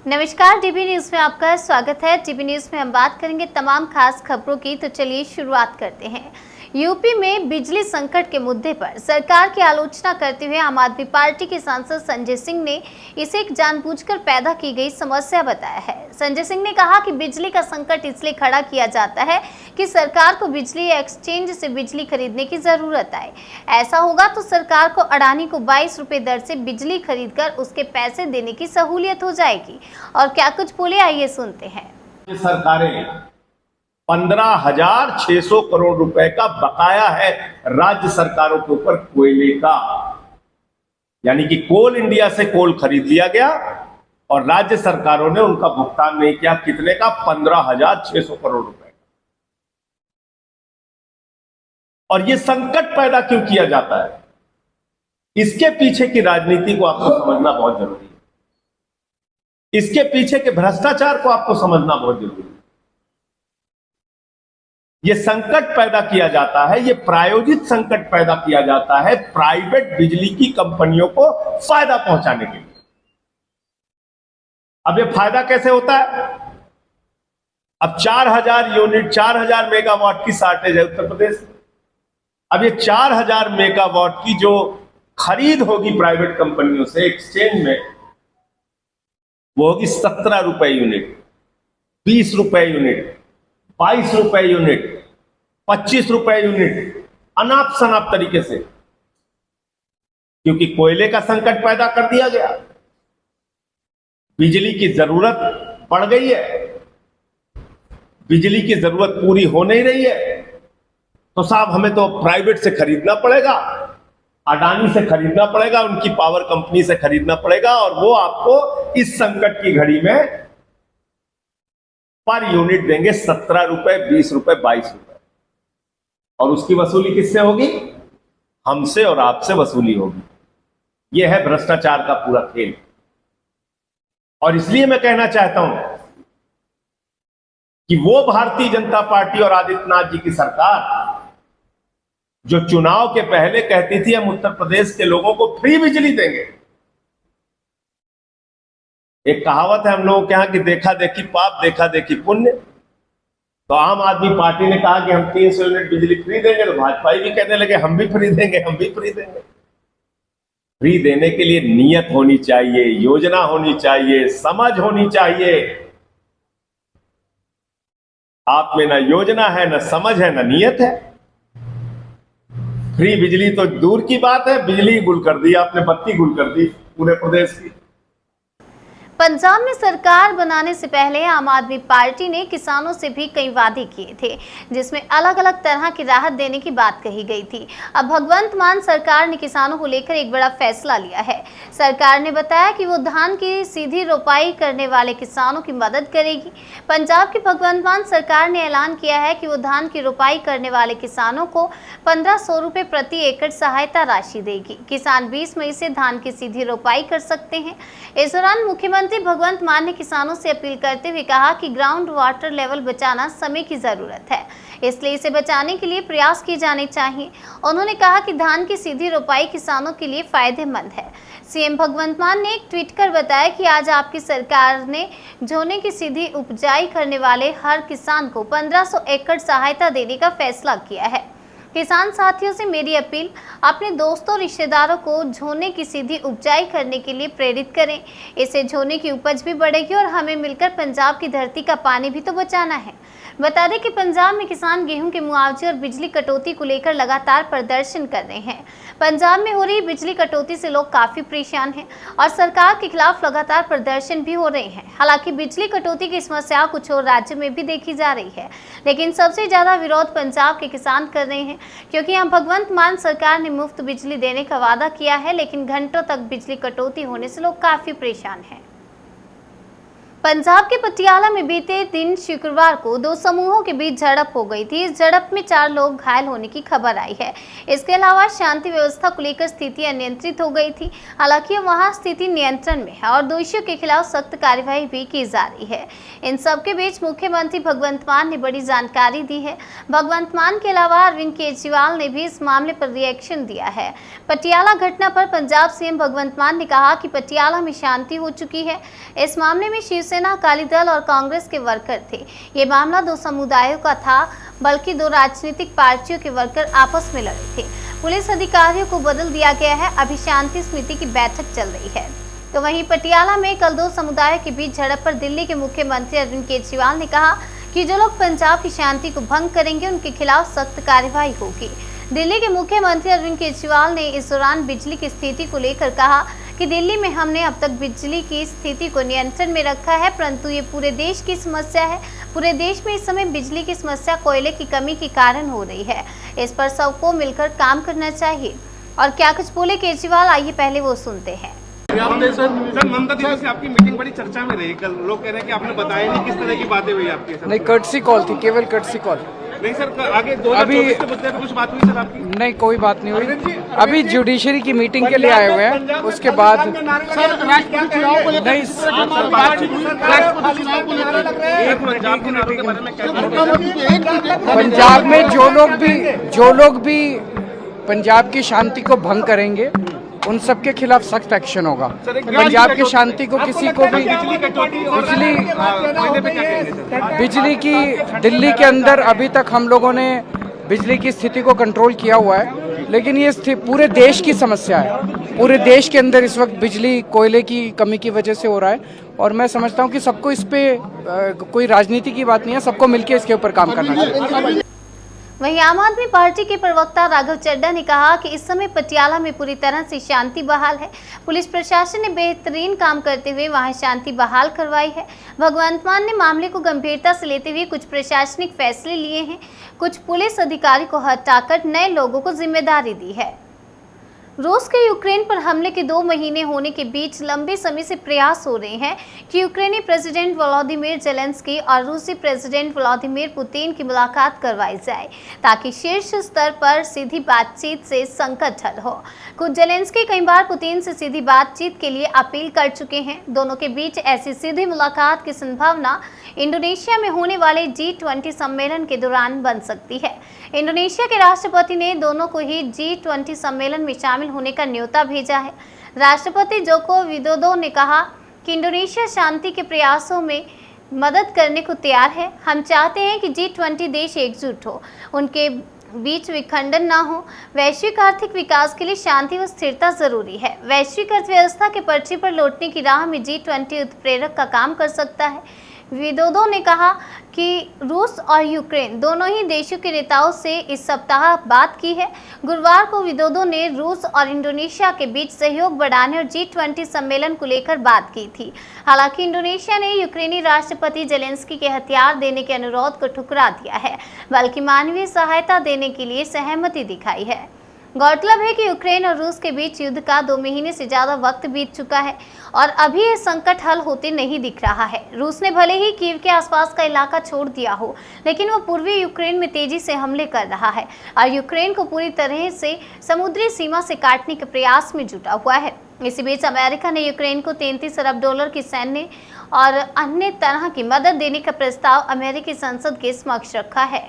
नमस्कार, TV news में आपका स्वागत है। टीवी न्यूज में हम बात करेंगे तमाम खास खबरों की, तो चलिए शुरुआत करते हैं। यूपी में बिजली संकट के मुद्दे पर सरकार की आलोचना करते हुए आम आदमी पार्टी के सांसद संजय सिंह ने इसे एक जानबूझकर पैदा की गई समस्या बताया है। संजय सिंह ने कहा कि बिजली का संकट इसलिए खड़ा किया जाता है कि सरकार को बिजली एक्सचेंज से बिजली खरीदने की जरूरत आए। ऐसा होगा तो सरकार को अडानी को 22 रुपए दर से बिजली खरीदकर उसके पैसे देने की सहूलियत हो जाएगी। और क्या कुछ बोले, आइए सुनते हैं। सरकारें 15,600 करोड़ रुपए का बकाया है राज्य सरकारों के ऊपर कोयले का, यानी कि कोल इंडिया से कोल खरीद लिया गया और राज्य सरकारों ने उनका भुगतान नहीं किया। कितने का? 15,600 करोड़ रुपए। और यह संकट पैदा क्यों किया जाता है, इसके पीछे की राजनीति को आपको समझना बहुत जरूरी है। इसके पीछे के भ्रष्टाचार को आपको समझना बहुत जरूरी है। यह संकट पैदा किया जाता है, यह प्रायोजित संकट पैदा किया जाता है प्राइवेट बिजली की कंपनियों को फायदा पहुंचाने के लिए। अब यह फायदा कैसे होता है? अब 4,000 यूनिट, 4,000 मेगावाट की शॉर्टेज है उत्तर प्रदेश में। अब ये 4,000 मेगावाट की जो खरीद होगी प्राइवेट कंपनियों से एक्सचेंज में, वो होगी 17 रुपए यूनिट, 20 रुपए यूनिट, 22 रुपए यूनिट, 25 रुपए यूनिट, अनाप शनाप तरीके से, क्योंकि कोयले का संकट पैदा कर दिया गया। बिजली की जरूरत बढ़ गई है, बिजली की जरूरत पूरी हो नहीं रही है, तो साहब हमें तो प्राइवेट से खरीदना पड़ेगा, अडानी से खरीदना पड़ेगा, उनकी पावर कंपनी से खरीदना पड़ेगा, और वो आपको इस संकट की घड़ी में पर यूनिट देंगे 17 रुपए, 20 रुपए, 22 रुपए। और उसकी वसूली किससे होगी? हमसे और आपसे वसूली होगी। यह है भ्रष्टाचार का पूरा खेल। और इसलिए मैं कहना चाहता हूं कि वो भारतीय जनता पार्टी और आदित्यनाथ जी की सरकार जो चुनाव के पहले कहती थी हम उत्तर प्रदेश के लोगों को फ्री बिजली देंगे। एक कहावत है हम लोगों के यहां कि देखा देखी पाप, देखा देखी पुण्य। तो आम आदमी पार्टी ने कहा कि हम 300 यूनिट बिजली फ्री देंगे, तो भाजपा भी कहने लगे हम भी फ्री देंगे, हम भी फ्री देंगे। फ्री देने के लिए नीयत होनी चाहिए, योजना होनी चाहिए, समझ होनी चाहिए। आप में ना योजना है, ना समझ है, ना नीयत है। फ्री बिजली तो दूर की बात है, बिजली गुल कर दी आपने, बत्ती गुल कर दी पूरे प्रदेश की। पंजाब में सरकार बनाने से पहले आम आदमी पार्टी ने किसानों से भी कई वादे किए थे, जिसमें अलग अलग तरह की राहत देने की बात कही गई थी। अब भगवंत मान सरकार ने किसानों को लेकर एक बड़ा फैसला लिया है। सरकार ने बताया कि वो धान की सीधी रोपाई करने वाले किसानों की मदद करेगी। पंजाब की भगवंत मान सरकार ने ऐलान किया है कि वो धान की रोपाई करने वाले किसानों को 1,500 रुपए प्रति एकड़ सहायता राशि देगी। किसान 20 मई से धान की सीधी रोपाई कर सकते हैं। इस दौरान मुख्यमंत्री भगवंत मान ने किसानों से अपील करते हुए कहा कि ग्राउंड वाटर लेवल बचाना समय की जरूरत है, इसलिए इसे बचाने के लिए प्रयास किए जाने चाहिए। उन्होंने कहा कि धान की सीधी रोपाई किसानों के लिए फायदेमंद है। सीएम भगवंत मान ने एक ट्वीट कर बताया कि आज आपकी सरकार ने झोने की सीधी उपजाई करने वाले हर किसान को 1,500 एकड़ सहायता देने का फैसला किया है। किसान साथियों से मेरी अपील, अपने दोस्तों रिश्तेदारों को झोने की सीधी उपजाई करने के लिए प्रेरित करें। इससे झोने की उपज भी बढ़ेगी और हमें मिलकर पंजाब की धरती का पानी भी तो बचाना है। बता दें कि पंजाब में किसान गेहूं के मुआवजे और बिजली कटौती को लेकर लगातार प्रदर्शन कर रहे हैं। पंजाब में हो रही बिजली कटौती से लोग काफी परेशान हैं और सरकार के खिलाफ लगातार प्रदर्शन भी हो रहे हैं। हालांकि बिजली कटौती की समस्या कुछ और राज्यों में भी देखी जा रही है, लेकिन सबसे ज्यादा विरोध पंजाब के किसान कर रहे हैं, क्योंकि यहाँ भगवंत मान सरकार ने मुफ्त बिजली देने का वादा किया है, लेकिन घंटों तक बिजली कटौती होने से लोग काफी परेशान हैं। पंजाब के पटियाला में बीते दिन शुक्रवार को दो समूहों के बीच झड़प हो गई थी। इस झड़प में 4 लोग घायल होने की खबर आई है। इसके अलावा शांति व्यवस्था को लेकर स्थिति अनियंत्रित हो गई थी। हालांकि वहां स्थिति नियंत्रण में है और दोषियों के खिलाफ सख्त कार्यवाही भी की जा रही है। इन सबके बीच मुख्यमंत्री भगवंत मान ने बड़ी जानकारी दी है। भगवंत मान के अलावा अरविंद केजरीवाल ने भी इस मामले पर रिएक्शन दिया है। पटियाला घटना पर पंजाब सीएम भगवंत मान ने कहा कि पटियाला में शांति हो चुकी है। इस मामले में शिवसेना, अकाली दल और कांग्रेस के वर्कर थे। ये मामला 2 समुदायों का था, बल्कि 2 राजनीतिक पार्टियों के वर्कर आपस में लड़े थे। पुलिस अधिकारियों को बदल दिया गया है। अभी शांति समिति की बैठक चल रही है। तो वहीं पटियाला में कल 2 समुदायों के बीच झड़प पर दिल्ली के मुख्यमंत्री अरविंद केजरीवाल ने कहा कि जो लोग पंजाब की शांति को भंग करेंगे उनके खिलाफ सख्त कार्रवाई होगी। दिल्ली के मुख्यमंत्री अरविंद केजरीवाल ने इस दौरान बिजली की स्थिति को लेकर कहा कि दिल्ली में हमने अब तक बिजली की स्थिति को नियंत्रण में रखा है, परंतु ये पूरे देश की समस्या है। पूरे देश में इस समय बिजली की समस्या कोयले की कमी के कारण हो रही है। इस पर सबको मिलकर काम करना चाहिए। और क्या कुछ बोले केजरीवाल, आइए पहले वो सुनते हैं। सर, ममता दीदी से आपकी मीटिंग बड़ी चर्चा में रही। कल लोग कह रहे हैं कि आपने बताया नहीं किस तरह की बातें हुई आपके साथ। नहीं, कर्टसी कॉल थी, केवल कर्टसी कॉल। नहीं सर, आगे 2024 के मुद्दे पर कुछ बात हुई सर आपकी? नहीं, कोई बात नहीं हुई। अभी जुडिशरी की मीटिंग के लिए आए हुए हैं, उसके बाद पंजाब में जो लोग भी पंजाब की शांति को भंग करेंगे उन सब के खिलाफ सख्त एक्शन होगा। पंजाब की शांति को किसी को भी बिजली की दिल्ली के अंदर अभी तक हम लोगों ने बिजली की स्थिति को कंट्रोल किया हुआ है, लेकिन ये पूरे देश की समस्या है। पूरे देश के अंदर इस वक्त बिजली कोयले की कमी की वजह से हो रहा है और मैं समझता हूँ कि सबको इस पे कोई राजनीति की बात नहीं है, सबको मिलकर इसके ऊपर काम करना चाहिए। वहीं आम आदमी पार्टी के प्रवक्ता राघव चड्ढा ने कहा कि इस समय पटियाला में पूरी तरह से शांति बहाल है। पुलिस प्रशासन ने बेहतरीन काम करते हुए वहां शांति बहाल करवाई है। भगवंत मान ने मामले को गंभीरता से लेते हुए कुछ प्रशासनिक फैसले लिए हैं। कुछ पुलिस अधिकारी को हटाकर नए लोगों को जिम्मेदारी दी है। रूस के यूक्रेन पर हमले के 2 महीने होने के बीच लंबे समय से प्रयास हो रहे हैं कि यूक्रेनी प्रेसिडेंट वोलोदिमीर जेलेंस्की और रूसी प्रेसिडेंट व्लादिमीर पुतिन की मुलाकात करवाई जाए, ताकि शीर्ष स्तर पर सीधी बातचीत से संकट हल हो। खुद जेलेंस्की कई बार पुतिन से सीधी बातचीत के लिए अपील कर चुके हैं। दोनों के बीच ऐसी सीधी मुलाकात की संभावना इंडोनेशिया में होने वाले G20 सम्मेलन के दौरान बन सकती है। इंडोनेशिया के राष्ट्रपति ने दोनों को ही G20 सम्मेलन में शामिल होने का न्योता भेजा है। राष्ट्रपति जोको विदोदो ने कहा कि इंडोनेशिया शांति के प्रयासों में मदद करने को तैयार है। हम चाहते हैं कि G20 देश एकजुट हो, उनके बीच विखंडन ना हो। वैश्विक आर्थिक विकास के लिए शांति व स्थिरता जरूरी है। वैश्विक अर्थव्यवस्था के पर्चे पर लौटने की राह में G20 उत्प्रेरक का काम कर सकता है। विदोदो ने कहा कि रूस और यूक्रेन दोनों ही देशों के नेताओं से इस सप्ताह बात की है। गुरुवार को विदोदो ने रूस और इंडोनेशिया के बीच सहयोग बढ़ाने और G20 सम्मेलन को लेकर बात की थी। हालांकि इंडोनेशिया ने यूक्रेनी राष्ट्रपति जेलेंस्की के हथियार देने के अनुरोध को ठुकरा दिया है, बल्कि मानवीय सहायता देने के लिए सहमति दिखाई है। गौरतलब है कि यूक्रेन और रूस के बीच युद्ध का 2 महीने से ज्यादा वक्त बीत चुका है और अभी ये संकट हल होते नहीं दिख रहा है। रूस ने भले ही कीव के आसपास का इलाका छोड़ दिया हो, लेकिन वो पूर्वी यूक्रेन में तेजी से हमले कर रहा है और यूक्रेन को पूरी तरह से समुद्री सीमा से काटने के प्रयास में जुटा हुआ है। इसी बीच अमेरिका ने यूक्रेन को $33 अरब की सैन्य और अन्य तरह की मदद देने का प्रस्ताव अमेरिकी संसद के समक्ष रखा है।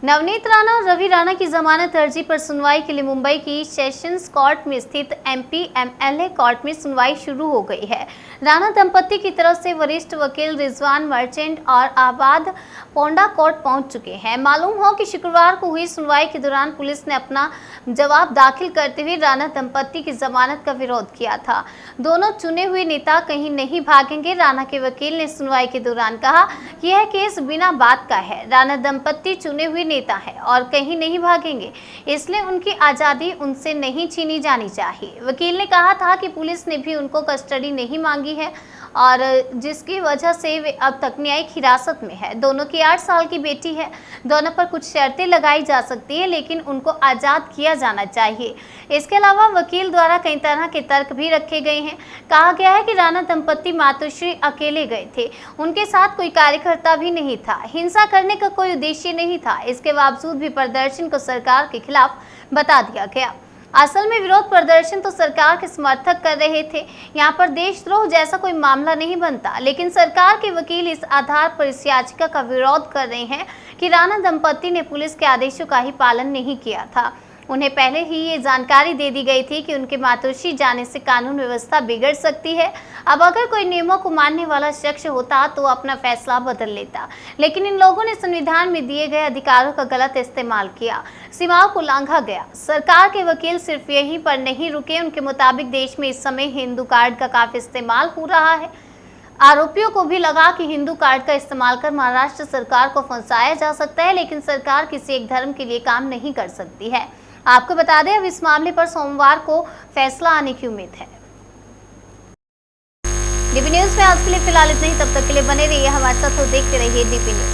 नवनीत राणा और रवि राणा की जमानत अर्जी पर सुनवाई के लिए मुंबई की सेशंस कोर्ट में स्थित MP MLA कोर्ट में सुनवाई शुरू हो गई है। राणा दंपति की तरफ से वरिष्ठ वकील रिजवान मर्चेंट और आबाद पोंडा कोर्ट पहुंच चुके हैं। मालूम हो कि शुक्रवार को हुई सुनवाई के दौरान पुलिस ने अपना जवाब दाखिल करते हुए राणा दंपति की जमानत का विरोध किया था। दोनों चुने हुए नेता कहीं नहीं भागेंगे। राणा के वकील ने सुनवाई के दौरान कहा कि यह केस बिना बात का है। राणा दंपति चुने हुए नेता है और कहीं नहीं भागेंगे, इसलिए उनकी आज़ादी उनसे नहीं छीनी जानी चाहिए। वकील ने कहा था कि पुलिस ने भी उनको कस्टडी नहीं मांगी है और जिसकी वजह से वे अब तक न्यायिक हिरासत में है। दोनों की 8 साल की बेटी है। दोनों पर कुछ शर्तें लगाई जा सकती है, लेकिन उनको आज़ाद किया जाना चाहिए। इसके अलावा वकील द्वारा कई तरह के तर्क भी रखे गए हैं। कहा गया है कि राणा दंपत्ति मातोश्री अकेले गए थे, उनके साथ कोई कार्यकर्ता भी नहीं था, हिंसा करने का कोई उद्देश्य नहीं था। इसके बावजूद भी प्रदर्शन को सरकार के खिलाफ बता दिया गया। असल में विरोध प्रदर्शन तो सरकार के समर्थक कर रहे थे। यहाँ पर देशद्रोह जैसा कोई मामला नहीं बनता, लेकिन सरकार के वकील इस आधार पर इस याचिका का विरोध कर रहे हैं कि राणा दंपत्ति ने पुलिस के आदेशों का ही पालन नहीं किया था। उन्हें पहले ही ये जानकारी दे दी गई थी कि उनके मातोश्री जाने से कानून व्यवस्था बिगड़ सकती है। अब अगर कोई नियमों को मानने वाला शख्स होता तो अपना फैसला बदल लेता, लेकिन इन लोगों ने संविधान में दिए गए अधिकारों का गलत इस्तेमाल किया, सीमाओं को लांघा गया। सरकार के वकील सिर्फ यहीं पर नहीं रुके। उनके मुताबिक देश में इस समय हिंदू कार्ड का काफी इस्तेमाल हो रहा है। आरोपियों को भी लगा कि हिंदू कार्ड का इस्तेमाल कर महाराष्ट्र सरकार को फंसाया जा सकता है, लेकिन सरकार किसी एक धर्म के लिए काम नहीं कर सकती है। आपको बता दें, अब इस मामले पर सोमवार को फैसला आने की उम्मीद है। डीपी न्यूज में आज के लिए फिलहाल इतना ही। तब तक के लिए बने रहिए हमारे साथ और देखते रहिए डीपी न्यूज।